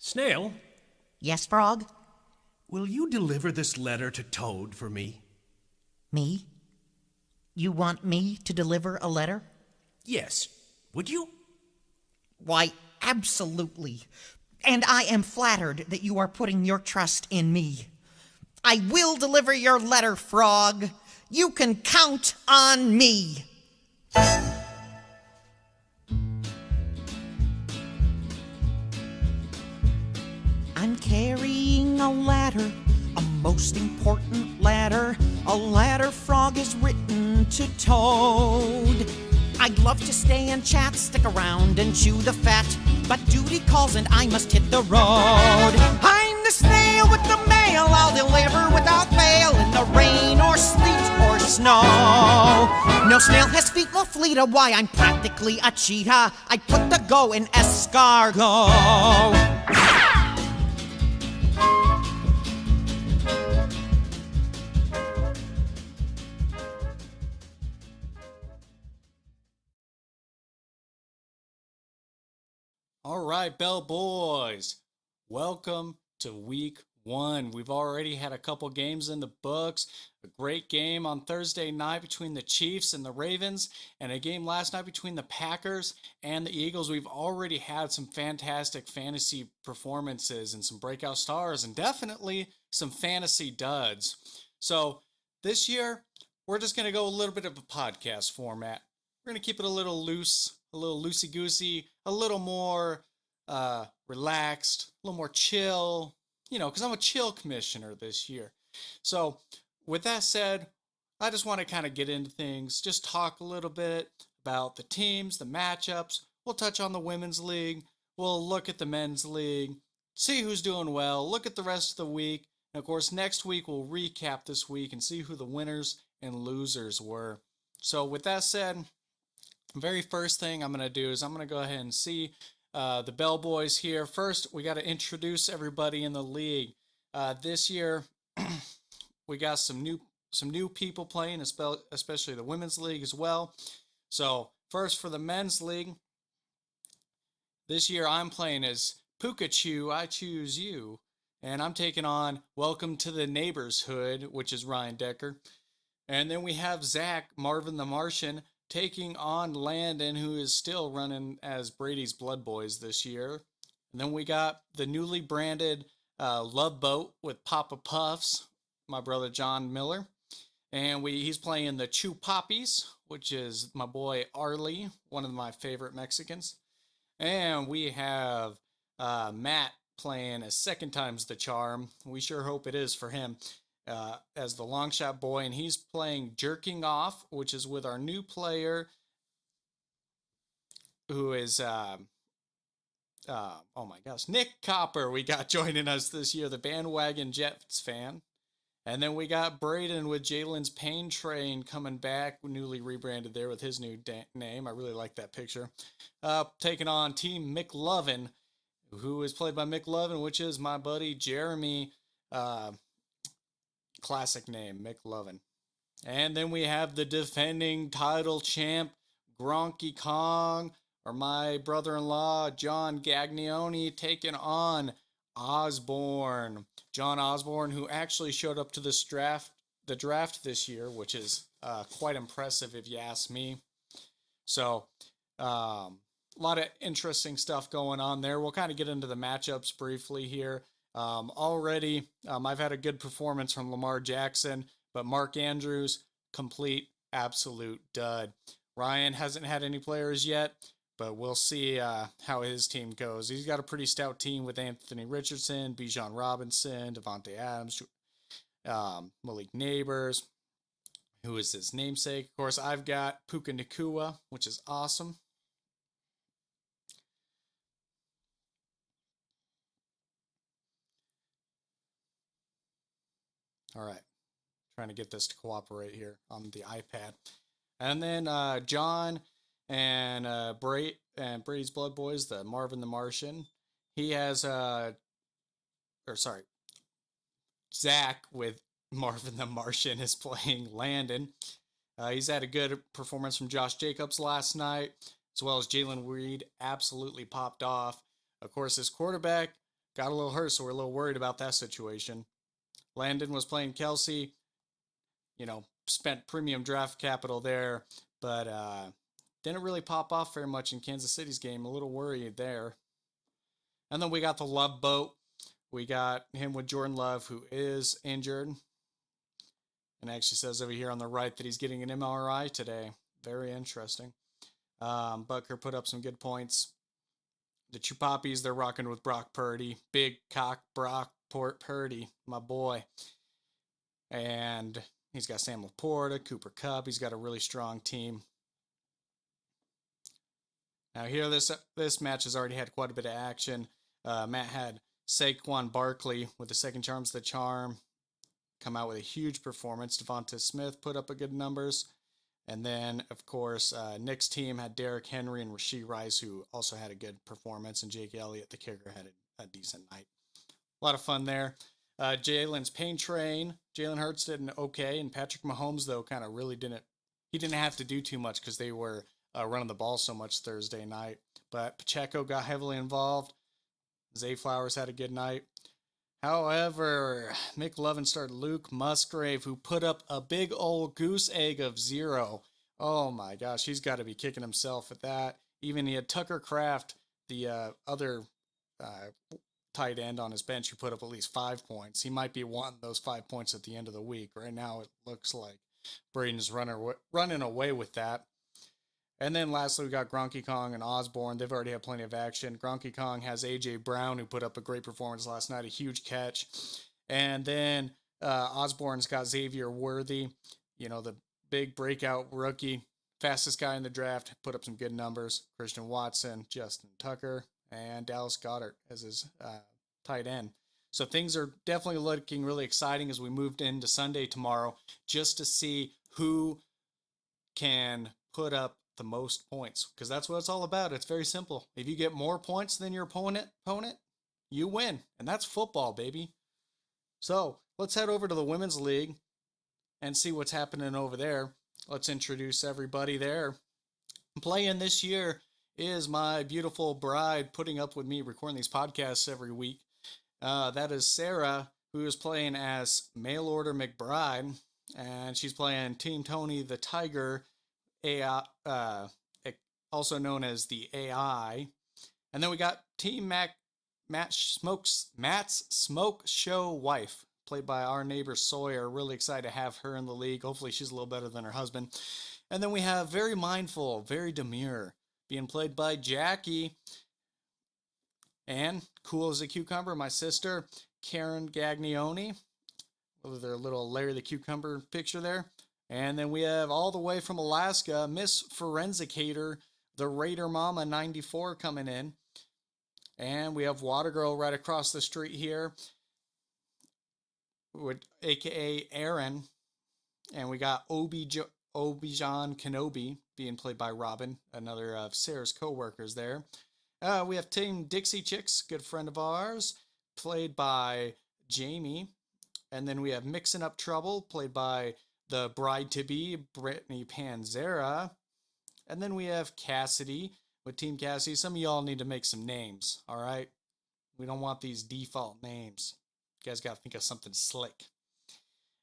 Snail, Yes, Frog? will you deliver this letter to Toad for me? Me? You want me to deliver a letter? Yes. Would you? Why, absolutely. And I am flattered that you are putting your trust in me. I will deliver your letter, Frog. You can count on me. I'm carrying a ladder, a most important ladder. A ladder Frog is written to Toad. I'd love to stay and chat, stick around and chew the fat, but duty calls and I must hit the road. I'm the snail with the mail, I'll deliver without fail, in the rain or sleet or snow. No snail has feet, no fleeta, why I'm practically a cheetah. I put the go in escargot. All right, Bell Boys, welcome to week 1. We've already had a couple games in the books. A great game on Thursday night between the Chiefs and the Ravens, and a game last night between the Packers and the Eagles. We've already had some fantastic fantasy performances and some breakout stars and definitely some fantasy duds. So this year, we're just going to go a little bit of a podcast format. We're going to keep it a little loose, a little loosey-goosey, a little more relaxed, a little more chill, because I'm a chill commissioner this year. So with that said, I just want to kind of get into things, just talk a little bit about the teams, the matchups. We'll touch on the women's league. We'll look at the men's league, see who's doing well, look at the rest of the week. And of course, next week we'll recap this week and see who the winners and losers were. So with that said, very first thing I'm going to do is I'm going to go ahead and see the Bell Boys here. First, we got to introduce everybody in the league. This year, we got some new people playing, especially the women's league as well. So first for the men's league, this year I'm playing as Pikachu, I Choose You. And I'm taking on Welcome to the Neighbor's Hood, which is Ryan Decker. And then we have Zach, Marvin the Martian, taking on Landon, who is still running as Brady's Blood Boys this year. And then we got the newly branded Love Boat with Papa Puffs, my brother John Miller. And he's playing the Chew Poppies, which is my boy Arlie, one of my favorite Mexicans. And we have Matt playing as Second Time's the Charm. We sure hope it is for him. As the long shot boy, and he's playing Jerking Off, which is with our new player who is oh my gosh, Nick Copper. We got joining us this year, the bandwagon Jets fan. And then we got Braden with Jalen's Pain Train coming back, newly rebranded there with his new name. I really like that picture. Taking on Team McLovin, who is played by McLovin, which is my buddy Jeremy. Classic name, McLovin. And then we have the defending title champ, Gronky Kong, or my brother-in-law, John Gagnioni, taking on Osborne. John Osborne, who actually showed up to this the draft this year, which is quite impressive if you ask me. So, a lot of interesting stuff going on there. We'll kind of get into the matchups briefly here. Already, I've had a good performance from Lamar Jackson, but Mark Andrews, complete, absolute dud. Ryan hasn't had any players yet, but we'll see how his team goes. He's got a pretty stout team with Anthony Richardson, Bijan Robinson, Devontae Adams, Malik Neighbors, who is his namesake. Of course, I've got Puka Nakua, which is awesome. All right, trying to get this to cooperate here on the iPad. And then John and Brady's Blood Boys, the Marvin the Martian. He has, Zach with Marvin the Martian is playing Landon. He's had a good performance from Josh Jacobs last night, as well as Jalen Reed absolutely popped off. Of course, his quarterback got a little hurt, so we're a little worried about that situation. Landon was playing Kelsey, spent premium draft capital there, but didn't really pop off very much in Kansas City's game. A little worried there. And then we got the Love Boat. We got him with Jordan Love, who is injured. And actually says over here on the right that he's getting an MRI today. Very interesting. Butker put up some good points. The Chupapis, they're rocking with Brock Purdy. Big cock Brock Purdy, my boy. And he's got Sam Laporta, Cooper Kupp. He's got a really strong team. Now here, this match has already had quite a bit of action. Matt had Saquon Barkley with the second charms the charm come out with a huge performance. Devonta Smith put up a good numbers. And then, of course, Nick's team had Derrick Henry and Rashee Rice, who also had a good performance. And Jake Elliott, the kicker, had a decent night. A lot of fun there. Jalen's pain train. Jalen Hurts did an okay. And Patrick Mahomes, though, kind of really didn't have to do too much because they were running the ball so much Thursday night. But Pacheco got heavily involved. Zay Flowers had a good night. However, McLovin started Luke Musgrave, who put up a big old goose egg of 0. Oh my gosh, he's got to be kicking himself at that. Even he had Tucker Kraft, the other tight end on his bench, who put up at least 5 points. He might be wanting those 5 points at the end of the week. Right now, it looks like Braden's running away with that. And then lastly, we got Gronky Kong and Osborne. They've already had plenty of action. Gronky Kong has A.J. Brown, who put up a great performance last night, a huge catch. And then Osborne's got Xavier Worthy, the big breakout rookie, fastest guy in the draft, put up some good numbers. Christian Watson, Justin Tucker, and Dallas Goedert as his tight end. So things are definitely looking really exciting as we moved into Sunday tomorrow, just to see who can put up the most points, because that's what it's all about. It's very simple. If you get more points than your opponent, you win. And that's football, baby. So let's head over to the Women's League and see what's happening over there. Let's introduce everybody there. Playing this year is my beautiful bride putting up with me recording these podcasts every week. That is Sarah, who is playing as Mail Order McBride, and she's playing Team Tony the Tiger, AI, also known as the AI. And then we got Team Matt's Smoke Show wife, played by our neighbor Sawyer. Really excited to have her in the league. Hopefully she's a little better than her husband. And then we have Very Mindful, Very Demure, being played by Jackie. And Cool as a Cucumber, my sister, Karen Gaglione, with their little Larry the Cucumber picture there. And then we have all the way from Alaska, Miss Forensicator, the Raider Mama 94 coming in. And we have Water Girl right across the street here, aka Aaron. And we got Obi-Jan Kenobi being played by Robin, another of Sarah's co-workers there. We have Team Dixie Chicks, good friend of ours, played by Jamie. And then we have Mixing Up Trouble, played by the bride-to-be, Brittany Panzera. And then we have Cassidy with Team Cassidy. Some of y'all need to make some names, all right? We don't want these default names. You guys got to think of something slick.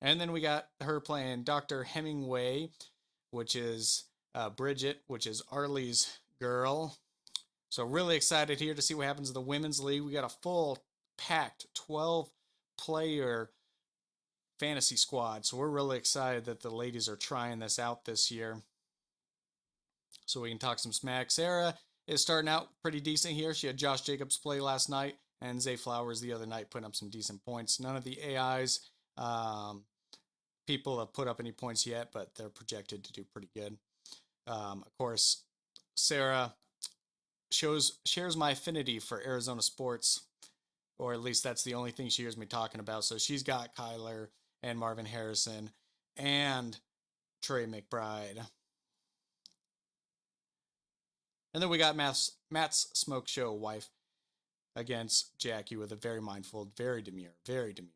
And then we got her playing Dr. Hemingway, which is Bridget, which is Arlie's girl. So really excited here to see what happens in the Women's League. We got a full packed 12-player fantasy squad. So we're really excited that the ladies are trying this out this year. So we can talk some smack. Sarah is starting out pretty decent here. She had Josh Jacobs play last night and Zay Flowers the other night, putting up some decent points. None of the AIs people have put up any points yet, but they're projected to do pretty good. Of course, Sarah shares my affinity for Arizona sports, or at least that's the only thing she hears me talking about. So she's got Kyler and Marvin Harrison and Trey McBride. And then we got Matt's Smoke Show wife against Jackie with a Very Mindful, Very Demure, Very Demure.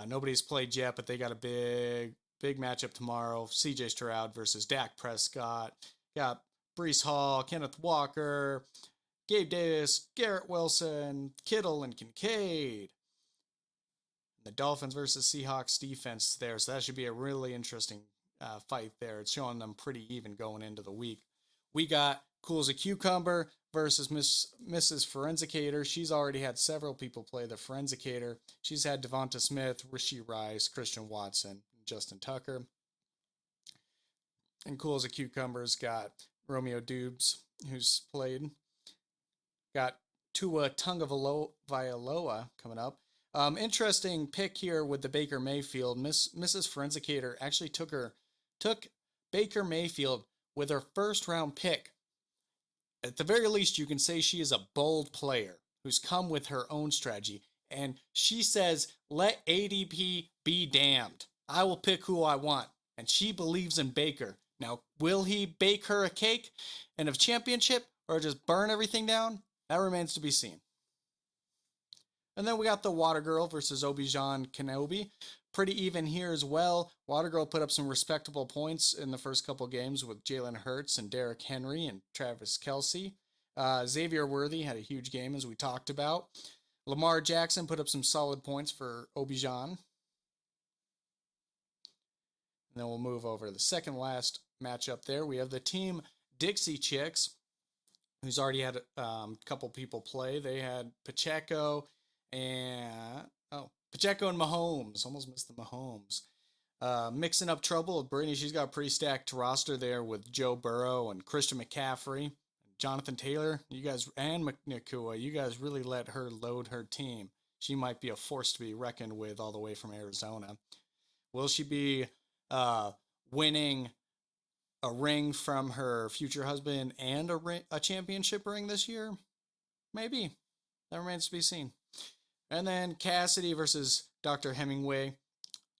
Nobody's played yet, but they got a big matchup tomorrow. CJ Stroud versus Dak Prescott. Got Breece Hall, Kenneth Walker, Gabe Davis, Garrett Wilson, Kittle, and Kincaid. The Dolphins versus Seahawks defense there, so that should be a really interesting fight there. It's showing them pretty even going into the week. We got Cool as a Cucumber versus Mrs. Forensicator. She's already had several people play the Forensicator. She's had Devonta Smith, Rishi Rice, Christian Watson, Justin Tucker. And Cool as a Cucumber's got Romeo Dubes, who's played. Got Tua Tagovailoa coming up. Interesting pick here with the Baker Mayfield. Mrs. Forensicator actually took Baker Mayfield with her first round pick. At the very least, you can say she is a bold player who's come with her own strategy. And she says, let ADP be damned. I will pick who I want. And she believes in Baker. Now, will he bake her a cake and a championship or just burn everything down? That remains to be seen. And then we got the Water Girl versus Obi-Wan Kenobi. Pretty even here as well. Water Girl put up some respectable points in the first couple games with Jalen Hurts and Derrick Henry and Travis Kelce. Xavier Worthy had a huge game, as we talked about. Lamar Jackson put up some solid points for Obi-Wan. And then we'll move over to the second last matchup there. We have the Team Dixie Chicks, who's already had a couple people play. They had Pacheco and Mahomes. Almost missed the Mahomes. Mixing up trouble with Brittany. She's got a pretty stacked roster there with Joe Burrow and Christian McCaffrey, Jonathan Taylor. You guys, and Nakua. You guys really let her load her team. She might be a force to be reckoned with all the way from Arizona. Will she be winning a ring from her future husband and a championship ring this year? Maybe. That remains to be seen. And then Cassidy versus Dr. Hemingway.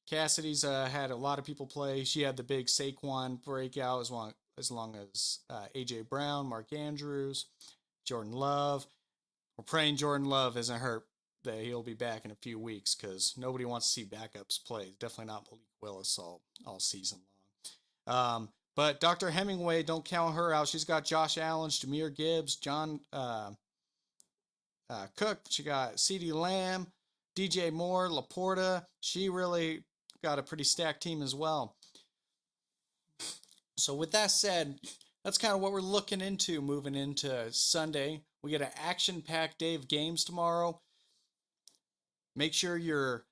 Cassidy's had a lot of people play. She had the big Saquon breakout as long as A.J. Brown, Mark Andrews, Jordan Love. We're praying Jordan Love isn't hurt, that he'll be back in a few weeks, because nobody wants to see backups play. Definitely not Malik Willis all season long. But Dr. Hemingway, don't count her out. She's got Josh Allen, Jahmyr Gibbs, John Cook. She got CeeDee Lamb, DJ Moore, Laporta. She really got a pretty stacked team as well. So with that said, that's kind of what we're looking into moving into Sunday. We get an action-packed day of games tomorrow. Make sure your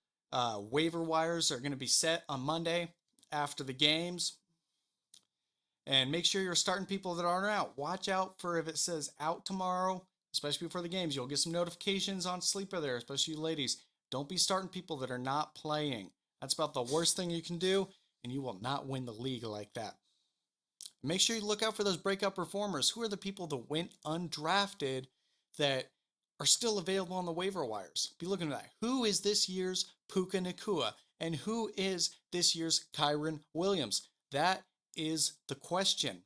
waiver wires are going to be set on Monday after the games. And make sure you're starting people that aren't out. Watch out for if it says out tomorrow, especially before the games. You'll get some notifications on Sleeper there, especially you ladies. Don't be starting people that are not playing. That's about the worst thing you can do, and you will not win the league like that. Make sure you look out for those breakout performers. Who are the people that went undrafted that are still available on the waiver wires? Be looking at that. Who is this year's Puka Nacua? And who is this year's Kyron Williams? That is the question.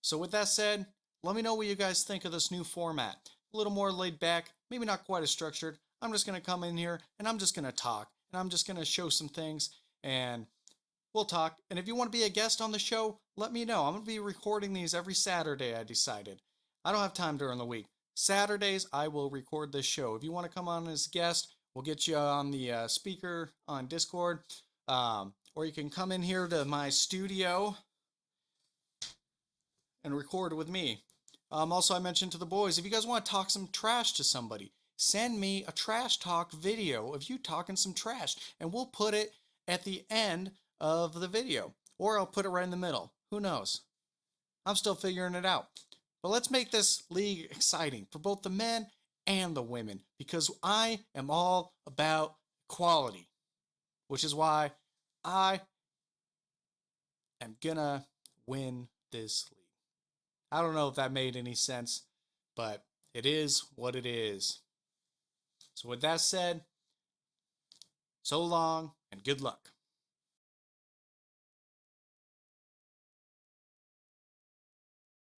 So with that said, let me know what you guys think of this new format. A little more laid back, maybe not quite as structured. I'm just going to come in here and I'm just going to talk. And I'm just going to show some things and we'll talk. And if you want to be a guest on the show, let me know. I'm going to be recording these every Saturday, I decided. I don't have time during the week. Saturdays, I will record this show. If you want to come on as a guest, we'll get you on the speaker on Discord. Or you can come in here to my studio and record with me. Also, I mentioned to the boys, if you guys want to talk some trash to somebody, send me a trash talk video of you talking some trash, and we'll put it at the end of the video. Or I'll put it right in the middle. Who knows? I'm still figuring it out. But let's make this league exciting for both the men and the women, because I am all about equality, which is why I am gonna win this league. I don't know if that made any sense, but it is what it is. So with that said, so long and good luck.